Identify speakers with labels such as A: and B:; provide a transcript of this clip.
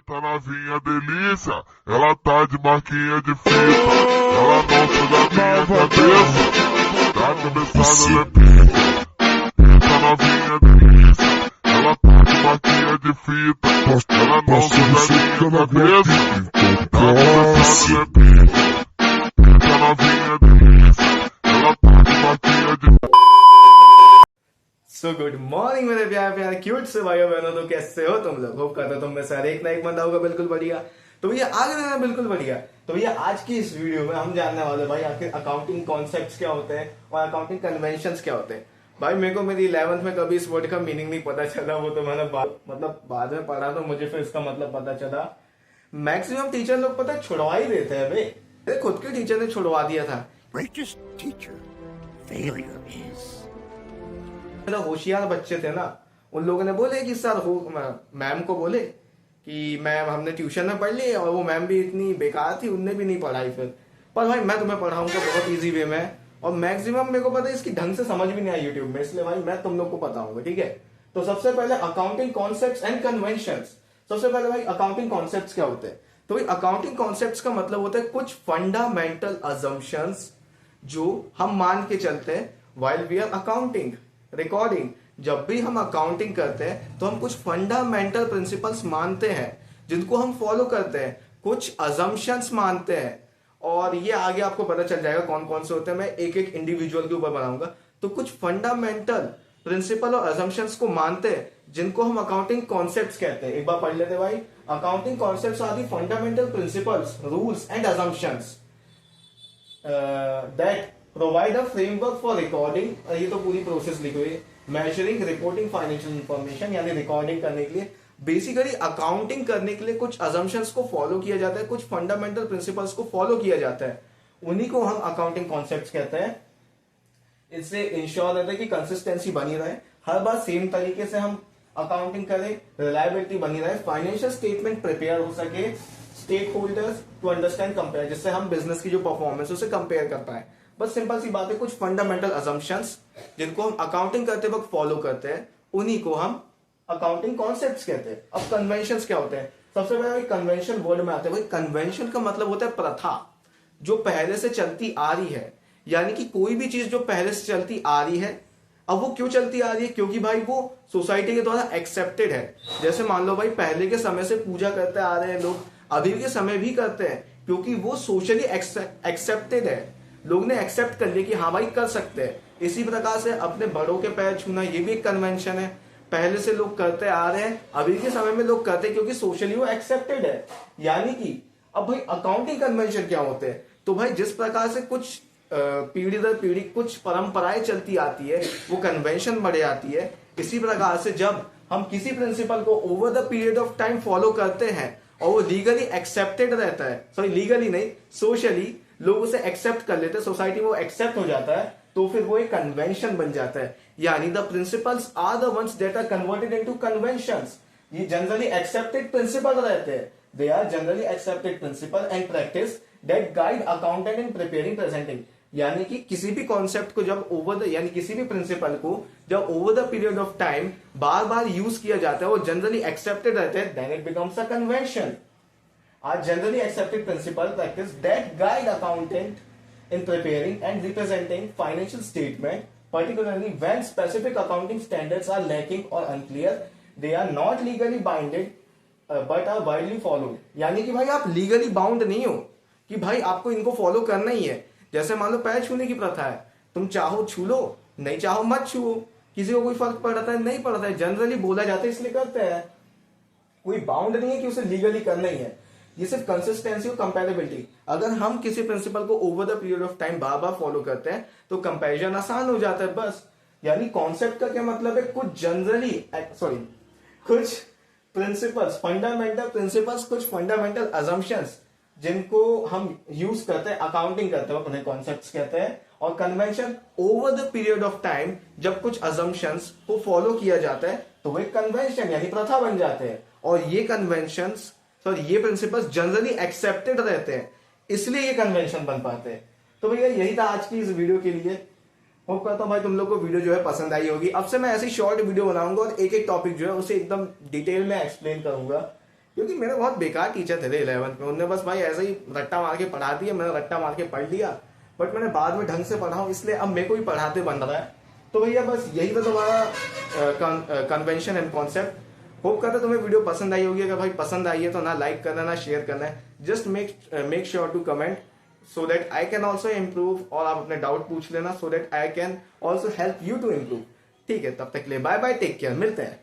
A: Tá novinha delícia, ela tá de marquinha de fita, ela não sai da minha cabeça, da cabeçada ela é pica. Tá novinha delícia, ela tá de marquinha de fita, ela não sai da minha cabeça, da cabeçada ela é pica. Tá novinha delícia, ela tá de marquinha de fita.
B: So good morning मेरे प्यारे प्यारे cute से भाइयों बहनों, तो कैसे हो तुम लोग? होप करता हूं तुम में सारे एक ना एक बंदा होगा बिल्कुल बढ़िया। तो भैया आगे रहना बिल्कुल बढ़िया। तो भैया आज की इस वीडियो में हम जानने वाले भाई आखिर अकाउंटिंग कॉन्सेप्ट्स क्या होते हैं और अकाउंटिंग कन्वेंशंस क्या होते हैं। भाई मेरे को मेरी 11th में कभी इस वर्ड का मीनिंग नहीं पता चला, वो तो मैंने बाद में पढ़ा, तो मुझे फिर इसका मतलब पता चला। मैक्सिमम टीचर लोग पता छुड़वा ही देते हैं भाई, मेरे खुद के टीचर ने छुड़वा दिया था।
C: Greatest teacher, failure is.
B: होशियार बच्चे थे ना, उन लोगों ने बोले कि सर हो मैम को बोले कि मैम हमने ट्यूशन में पढ़ ली, और वो मैम भी इतनी बेकार थी, उनने भी नहीं पढ़ाई फिर। पर भाई मैं तुम्हें पढ़ाऊंगा बहुत इजी वे में, और मैक्सिमम मेरे को पता है इसकी ढंग से समझ भी नहीं आई यूट्यूब में, इसलिए भाई मैं तुम लोग को बताऊंगा, ठीक है। तो सबसे पहले अकाउंटिंग कॉन्सेप्ट्स एंड कन्वेंशंस। सबसे पहले भाई अकाउंटिंग कॉन्सेप्ट्स क्या होते हैं? तो भाई अकाउंटिंग कॉन्सेप्ट्स का मतलब होता है कुछ फंडामेंटल अजम्पशंस जो हम मान के चलते हैं while we are accounting recording. जब भी हम अकाउंटिंग करते हैं तो हम कुछ फंडामेंटल प्रिंसिपल्स मानते हैं जिनको हम फॉलो करते हैं, कुछ अजम्पशंस मानते हैं, और ये आगे आपको पता चल जाएगा कौन कौन से होते हैं, मैं एक एक इंडिविजुअल के ऊपर बनाऊंगा। तो कुछ फंडामेंटल प्रिंसिपल और अजम्पशंस को मानते हैं जिनको हम अकाउंटिंग कॉन्सेप्ट्स कहते हैं। एक बार पढ़ लेते भाई। Accounting concepts are the fundamental principles, rules and assumptions that provide a framework for recording, ये तो पूरी प्रोसेस लिखी हुई है, मेजरिंग, रिपोर्टिंग फाइनेंशियल इंफॉर्मेशन, यानी रिकॉर्डिंग करने के लिए, बेसिकली अकाउंटिंग करने के लिए कुछ अजम्पशंस को फॉलो किया जाता है, कुछ फंडामेंटल प्रिंसिपल्स को फॉलो किया जाता है, उन्हीं को हम अकाउंटिंग कॉन्सेप्ट्स कहते हैं। इससे इंश्योर रहता है कि कंसिस्टेंसी बनी रहे, हर बार सेम तरीके से हम अकाउंटिंग करें, रिलायबिलिटी बनी रहे, फाइनेंशियल स्टेटमेंट प्रिपेयर हो सके, stakeholders to understand compare, जिससे हम बिजनेस की जो परफॉर्मेंस उसे कंपेयर कर पाए। बस सिंपल सी बात है, कुछ फंडामेंटल अजम्पशंस जिनको हम अकाउंटिंग करते वक्त फॉलो करते हैं, उन्हीं को हम अकाउंटिंग कॉन्सेप्ट्स कहते हैं। अब कन्वेंशंस क्या होते हैं? सबसे पहले कन्वेंशन वर्ड में आते हैं। भाई कन्वेंशन का मतलब होता है प्रथा जो पहले से चलती आ रही है, यानी कि कोई भी चीज जो पहले से चलती आ रही है। अब वो क्यों चलती आ रही है? क्योंकि भाई वो सोसाइटी के द्वारा एक्सेप्टेड है। जैसे मान लो भाई पहले के समय से पूजा करते आ रहे हैं लोग, अभी के समय भी करते हैं, क्योंकि वो सोशली एक्सेप्टेड है, लोग ने एक्सेप्ट कर लिया कि हाँ भाई कर सकते हैं। इसी प्रकार से अपने बड़ों के पैर छूना, ये भी एक कन्वेंशन है, पहले से लोग करते आ रहे हैं, अभी के समय में लोग करते हैं क्योंकि सोशली वो एक्सेप्टेड है। यानी कि अब भाई अकाउंटिंग कन्वेंशन क्या होते हैं? तो भाई जिस प्रकार से कुछ पीढ़ी दर पीढ़ी कुछ परंपराएं चलती आती है, वो कन्वेंशन बढ़ जाती है। इसी प्रकार से जब हम किसी प्रिंसिपल को over the period of time follow करते हैं और वो लीगली एक्सेप्टेड रहता है, सॉरी लीगली नहीं, सोशली लोग उसे एक्सेप्ट कर लेते हैं, सोसाइटी में वो एक्सेप्ट हो जाता है, तो फिर वो एक कन्वेंशन बन जाता है। यानी the principles are the ones that are converted into conventions. ये जनरली एक्सेप्टेड प्रिंसिपल रहते हैं, they are generally accepted principle and practice that guide accountant in preparing presenting. यानी कि किसी भी कॉन्सेप्ट को जब यानी किसी भी प्रिंसिपल को जब over the period of time बार बार यूज किया जाता है, वो जनरली एक्सेप्टेड रहते हैं, then it becomes a convention. Are generally accepted principle practice that guide accountant in preparing and representing financial statement, particularly when specific accounting standards are lacking or unclear. They are not legally binded but are widely followed. यानी कि भाई आप legally bound नहीं हो कि भाई आपको इनको फॉलो करना ही है। जैसे मान लो पैर छूने की प्रथा है, तुम चाहो छू लो, नहीं चाहो मत छुओ, किसी को कोई फर्क पड़ता है नहीं पड़ता है, जनरली बोला जाता है इसलिए करते हैं, कोई बाउंड नहीं है कि उसे लीगली करना ही है। ये सिर्फ कंसिस्टेंसी और कंपैरेबिलिटी। अगर हम किसी प्रिंसिपल को over the period of time बार बार फॉलो करते हैं तो कंपैरिजन आसान हो जाता है बस। यानी कॉन्सेप्ट का क्या मतलब है? कुछ जनरली कुछ प्रिंसिपल्स, फंडामेंटल प्रिंसिपल्स, कुछ फंडामेंटल अजम्पशंस जिनको हम यूज करते हैं अकाउंटिंग करते हैं, उन्हें कॉन्सेप्ट्स कहते हैं। और convention over the period of time जब कुछ अजम्पशंस को फॉलो किया जाता है तो वो एक कन्वेंशन यानी प्रथा बन जाते हैं। और ये कन्वेंशंस ये प्रिंसिपल्स जनरली एक्सेप्टेड रहते हैं, इसलिए ये कन्वेंशन बन पाते हैं। तो भैया यही था आज की इस वीडियो के लिए। होप करता हूं भाई तुम लोग को वीडियो जो है पसंद आई होगी। अब से मैं ऐसी शॉर्ट वीडियो बनाऊंगा और एक एक टॉपिक जो है उसे एकदम डिटेल में एक्सप्लेन करूंगा क्योंकि मेरे बहुत बेकार टीचर थे 11th में, उनने बस भाई ऐसे ही रट्टा मार के पढ़ा दिया, मैंने रट्टा मार के पढ़ लिया, बट मैंने बाद में ढंग से पढ़ा हूँ, इसलिए अब मेरे को भी पढ़ाते बन रहा है। तो भैया बस यही था तुम्हारा कन्वेंशन एंड कॉन्सेप्ट। होप करता तुम्हें वीडियो पसंद आई होगी। अगर भाई पसंद आई है तो ना लाइक करना ना शेयर करना है, just make sure to comment so that I can also improve, और आप अपने डाउट पूछ लेना so that I can also help you to improve. ठीक है, तब तक के लिए बाय बाय, टेक केयर, मिलते हैं।